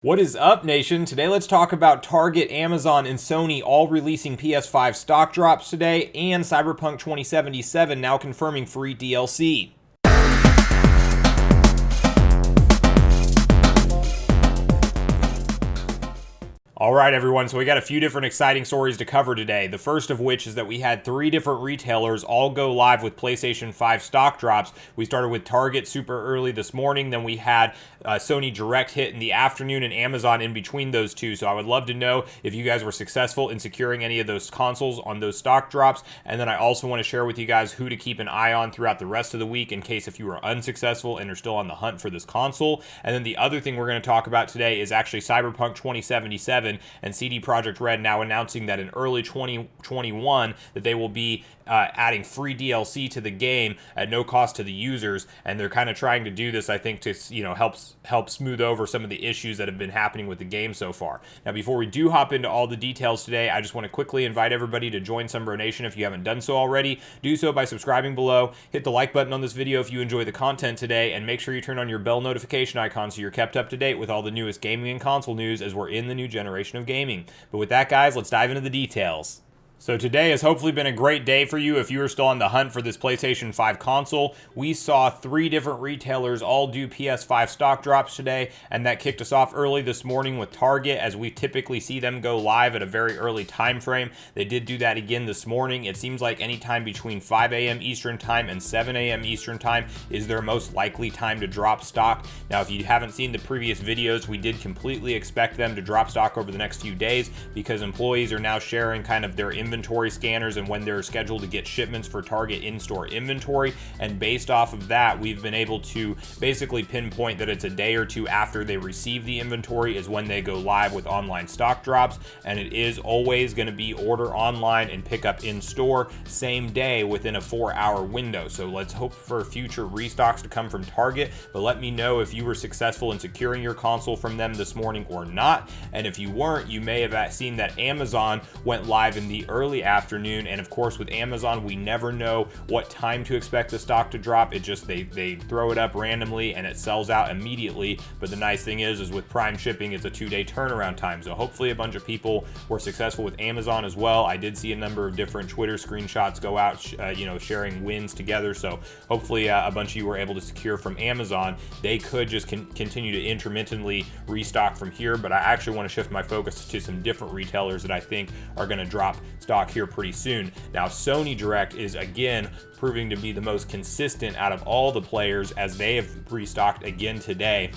What is up, nation? Today let's talk about Target, Amazon, and Sony all releasing PS5 stock drops today, and Cyberpunk 2077 now confirming free DLC. All right, everyone, so we got a few different exciting stories to cover today. The first of which is that we had 3 different retailers all go live with PlayStation 5 stock drops. We started with Target super early this morning, then we had Sony Direct hit in the afternoon, and Amazon in between those two. So I would love to know if you guys were successful in securing any of those consoles on those stock drops. And then I also want to share with you guys who to keep an eye on throughout the rest of the week in case if you were unsuccessful and are still on the hunt for this console. And then the other thing we're going to talk about today is actually Cyberpunk 2077, and CD Projekt Red now announcing that in early 2021 that they will be adding free DLC to the game at no cost to the users, and they're kind of trying to do this, I think, to help smooth over some of the issues that have been happening with the game so far. Now, before we do hop into all the details today, I just want to quickly invite everybody to join Sunbro Nation if you haven't done so already. Do so by subscribing below, hit the like button on this video if you enjoy the content today, and make sure you turn on your bell notification icon so you're kept up to date with all the newest gaming and console news as we're in the new generation of gaming. But with that, guys, let's dive into the details. So today has hopefully been a great day for you if you are still on the hunt for this PlayStation 5 console. We saw 3 different retailers all do PS5 stock drops today, and that kicked us off early this morning with Target, as we typically see them go live at a very early time frame. They did do that again this morning. It seems like any time between 5 a.m. Eastern time and 7 a.m. Eastern time is their most likely time to drop stock. Now, if you haven't seen the previous videos, we did completely expect them to drop stock over the next few days because employees are now sharing kind of their inventory scanners and when they're scheduled to get shipments for Target in-store inventory, and based off of that, we've been able to basically pinpoint that it's a day or two after they receive the inventory is when they go live with online stock drops, and it is always going to be order online and pick up in store same day within a 4-hour window. So let's hope for future restocks to come from Target, but let me know if you were successful in securing your console from them this morning or not. And if you weren't, you may have seen that Amazon went live in the early afternoon, and of course with Amazon we never know what time to expect the stock to drop. It just they throw it up randomly and it sells out immediately. But the nice thing is with Prime shipping, it's a 2-day turnaround time, so hopefully a bunch of people were successful with Amazon as well. I did see a number of different Twitter screenshots go out sharing wins together, so hopefully a bunch of you were able to secure from Amazon. They could just continue to intermittently restock from here, but I actually want to shift my focus to some different retailers that I think are going to drop stock here pretty soon. Now, Sony Direct is again proving to be the most consistent out of all the players, as they have restocked again today.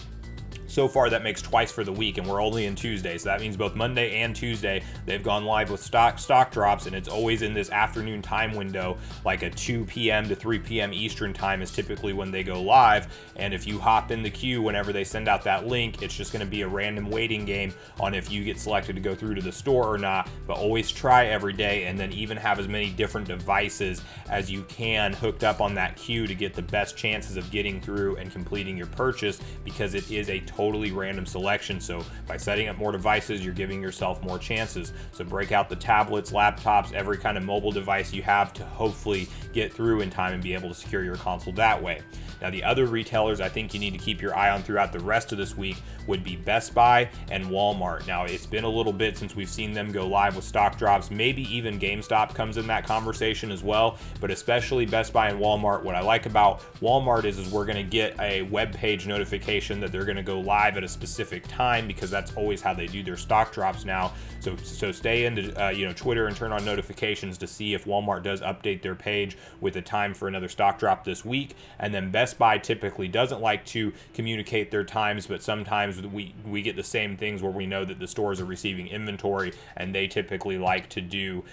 So far, that makes twice for the week, and we're only in Tuesday, so that means both Monday and Tuesday they've gone live with stock drops, and it's always in this afternoon time window, like a 2 p.m. to 3 p.m. Eastern time is typically when they go live. And if you hop in the queue whenever they send out that link, it's just going to be a random waiting game on if you get selected to go through to the store or not. But always try every day, and then even have as many different devices as you can hooked up on that queue to get the best chances of getting through and completing your purchase, because it is a totally random selection. So by setting up more devices, you're giving yourself more chances. So break out the tablets, laptops, every kind of mobile device you have to hopefully get through in time and be able to secure your console that way. Now, the other retailers I think you need to keep your eye on throughout the rest of this week would be Best Buy and Walmart. Now, it's been a little bit since we've seen them go live with stock drops. Maybe even GameStop comes in that conversation as well, but especially Best Buy and Walmart. What I like about Walmart is we're going to get a web page notification that they're going to go live at a specific time, because that's always how they do their stock drops now. So stay into Twitter and turn on notifications to see if Walmart does update their page with a time for another stock drop this week. And then Best Buy typically doesn't like to communicate their times, but sometimes we get the same things where we know that the stores are receiving inventory, and they typically like to do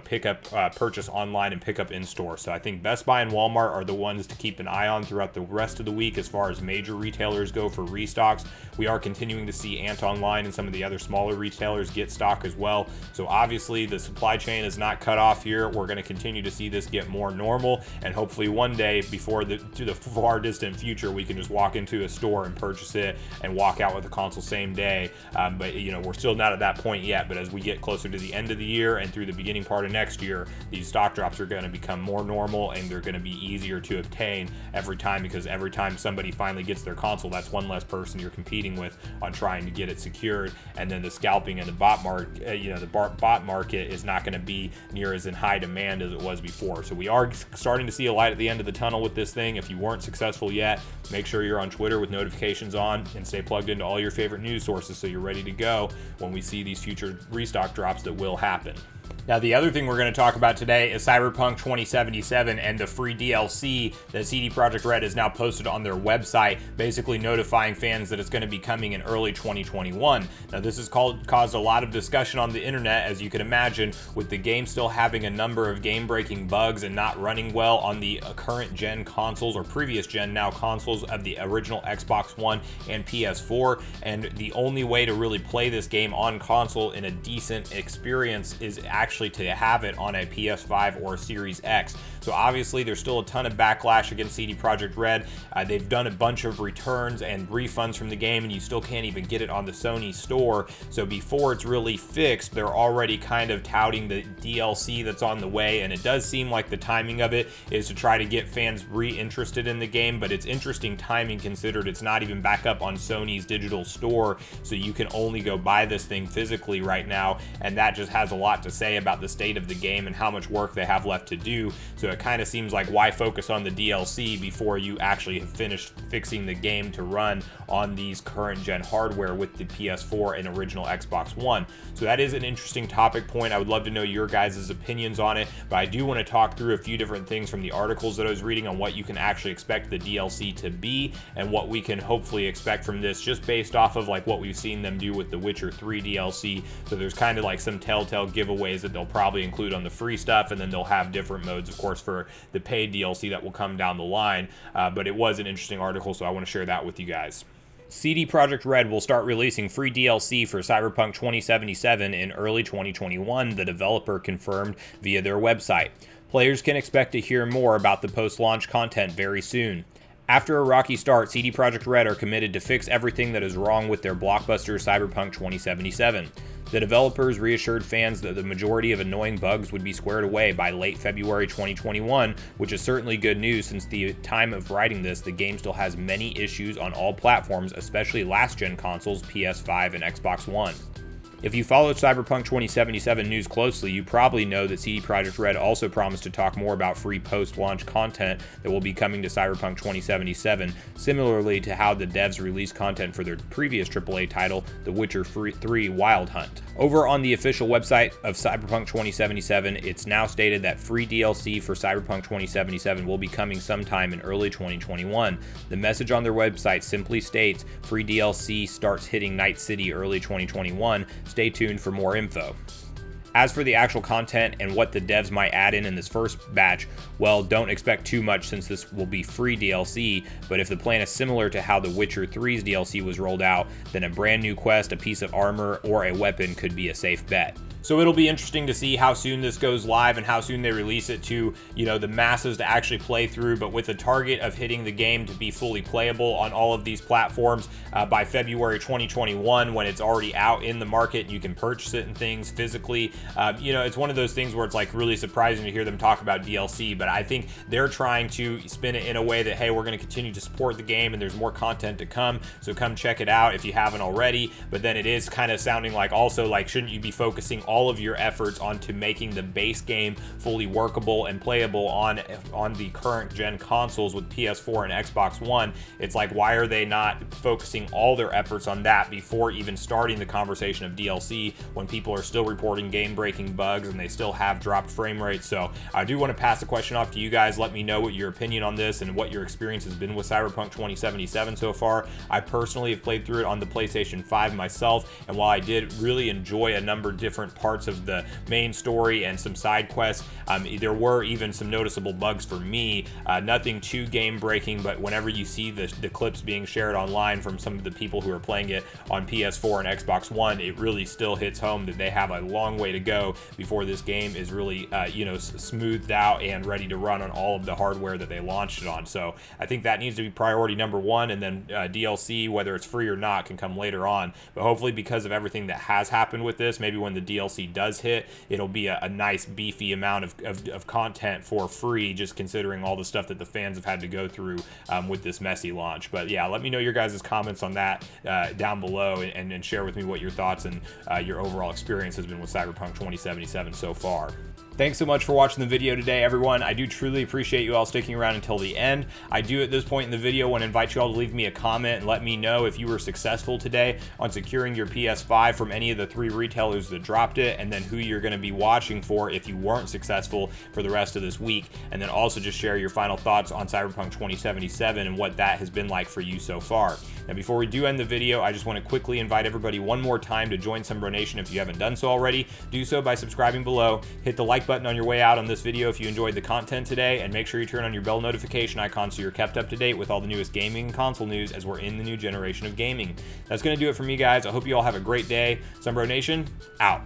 pick up purchase online and pick up in store. So I think Best Buy and Walmart are the ones to keep an eye on throughout the rest of the week as far as major retailers go for restocks. We are continuing to see Ant Online and some of the other smaller retailers get stock as well. So obviously the supply chain is not cut off here. We're going to continue to see this get more normal, and hopefully one day before the far distant future, we can just walk into a store and purchase it and walk out with the console same day. But we're still not at that point yet. But as we get closer to the end of the year and through the beginning part of next year, these stock drops are going to become more normal, and they're going to be easier to obtain every time, because every time somebody finally gets their console, that's one less person you're you're competing with on trying to get it secured. And then the scalping and the bot market, the bot market is not going to be near as in high demand as it was before. So we are starting to see a light at the end of the tunnel with this thing. If you weren't successful yet, make sure you're on Twitter with notifications on and stay plugged into all your favorite news sources so you're ready to go when we see these future restock drops that will happen. Now, the other thing we're going to talk about today is Cyberpunk 2077 and the free DLC that CD Projekt Red has now posted on their website, basically notifying fans that it's going to be coming in early 2021. Now, this has caused a lot of discussion on the internet, as you can imagine, with the game still having a number of game-breaking bugs and not running well on the current gen consoles, or previous gen now consoles, of the original Xbox One and PS4. And the only way to really play this game on console in a decent experience is actually to have it on a PS5 or a Series X. So obviously there's still a ton of backlash against CD Projekt Red. They've done a bunch of returns and refunds from the game, and you still can't even get it on the Sony store. So before it's really fixed, they're already kind of touting the DLC that's on the way, and it does seem like the timing of it is to try to get fans re-interested in the game, but it's interesting timing considered it's not even back up on Sony's digital store, so you can only go buy this thing physically right now, and that just has a lot to say about the state of the game and how much work they have left to do. So it kind of seems like, why focus on the DLC before you actually have finished fixing the game to run on these current gen hardware with the PS4 and original Xbox One. So that is an interesting topic point. I would love to know your guys' opinions on it, but I do want to talk through a few different things from the articles that I was reading on what you can actually expect the DLC to be and what we can hopefully expect from this, just based off of like what we've seen them do with the Witcher 3 DLC. So there's kind of like some telltale giveaways that they'll probably include on the free stuff, and then they'll have different modes, of course, for the paid DLC that will come down the line. But it was an interesting article, so I want to share that with you guys. CD Projekt Red will start releasing free DLC for Cyberpunk 2077 in early 2021, the developer confirmed via their website. Players can expect to hear more about the post-launch content very soon. After a rocky start, CD Projekt Red are committed to fix everything that is wrong with their blockbuster Cyberpunk 2077. The developers reassured fans that the majority of annoying bugs would be squared away by late February 2021, which is certainly good news since the time of writing this, the game still has many issues on all platforms, especially last-gen consoles, PS5 and Xbox One. If you followed Cyberpunk 2077 news closely, you probably know that CD Projekt Red also promised to talk more about free post-launch content that will be coming to Cyberpunk 2077, similarly to how the devs released content for their previous AAA title, The Witcher 3 Wild Hunt. Over on the official website of Cyberpunk 2077, it's now stated that free DLC for Cyberpunk 2077 will be coming sometime in early 2021. The message on their website simply states, free DLC starts hitting Night City early 2021. Stay tuned for more info. As for the actual content and what the devs might add in this first batch, well, don't expect too much since this will be free DLC, but if the plan is similar to how The Witcher 3's DLC was rolled out, then a brand new quest, a piece of armor, or a weapon could be a safe bet. So it'll be interesting to see how soon this goes live and how soon they release it to, the masses to actually play through, but with the target of hitting the game to be fully playable on all of these platforms by February 2021, when it's already out in the market and you can purchase it and things physically. It's one of those things where it's like really surprising to hear them talk about DLC, but I think they're trying to spin it in a way that, hey, we're going to continue to support the game and there's more content to come, so come check it out if you haven't already. But then it is kind of sounding like also like, shouldn't you be focusing all of your efforts onto making the base game fully workable and playable on the current gen consoles with PS4 and Xbox One? It's like, why are they not focusing all their efforts on that before even starting the conversation of DLC, when people are still reporting game-breaking bugs and they still have dropped frame rates? So I do want to pass the question off to you guys. Let me know what your opinion on this and what your experience has been with Cyberpunk 2077 so far. I personally have played through it on the PlayStation 5 myself, and while I did really enjoy a number of different parts of the main story and some side quests, there were even some noticeable bugs for me. Nothing too game breaking, but whenever you see the clips being shared online from some of the people who are playing it on PS4 and Xbox One, it really still hits home that they have a long way to go before this game is really smoothed out and ready to run on all of the hardware that they launched it on. So I think that needs to be priority number one, and then DLC, whether it's free or not, can come later on. But hopefully, because of everything that has happened with this, maybe when the DLC DLC does hit, it'll be a nice beefy amount of content for free, just considering all the stuff that the fans have had to go through with this messy launch. But yeah, let me know your guys' comments on that down below, and share with me what your thoughts and your overall experience has been with Cyberpunk 2077 so far. Thanks so much for watching the video today, everyone. I do truly appreciate you all sticking around until the end. I do, at this point in the video, want to invite you all to leave me a comment and let me know if you were successful today on securing your PS5 from any of the 3 retailers that dropped it, and then who you're going to be watching for if you weren't successful for the rest of this week. And then also just share your final thoughts on Cyberpunk 2077 and what that has been like for you so far. Now, before we do end the video, I just want to quickly invite everybody one more time to join Sunbro Nation if you haven't done so already. Do so by subscribing below. Hit the like button on your way out on this video if you enjoyed the content today, and make sure you turn on your bell notification icon so you're kept up to date with all the newest gaming and console news as we're in the new generation of gaming. That's going to do it for me, guys. I hope you all have a great day. Sunbro Nation, out.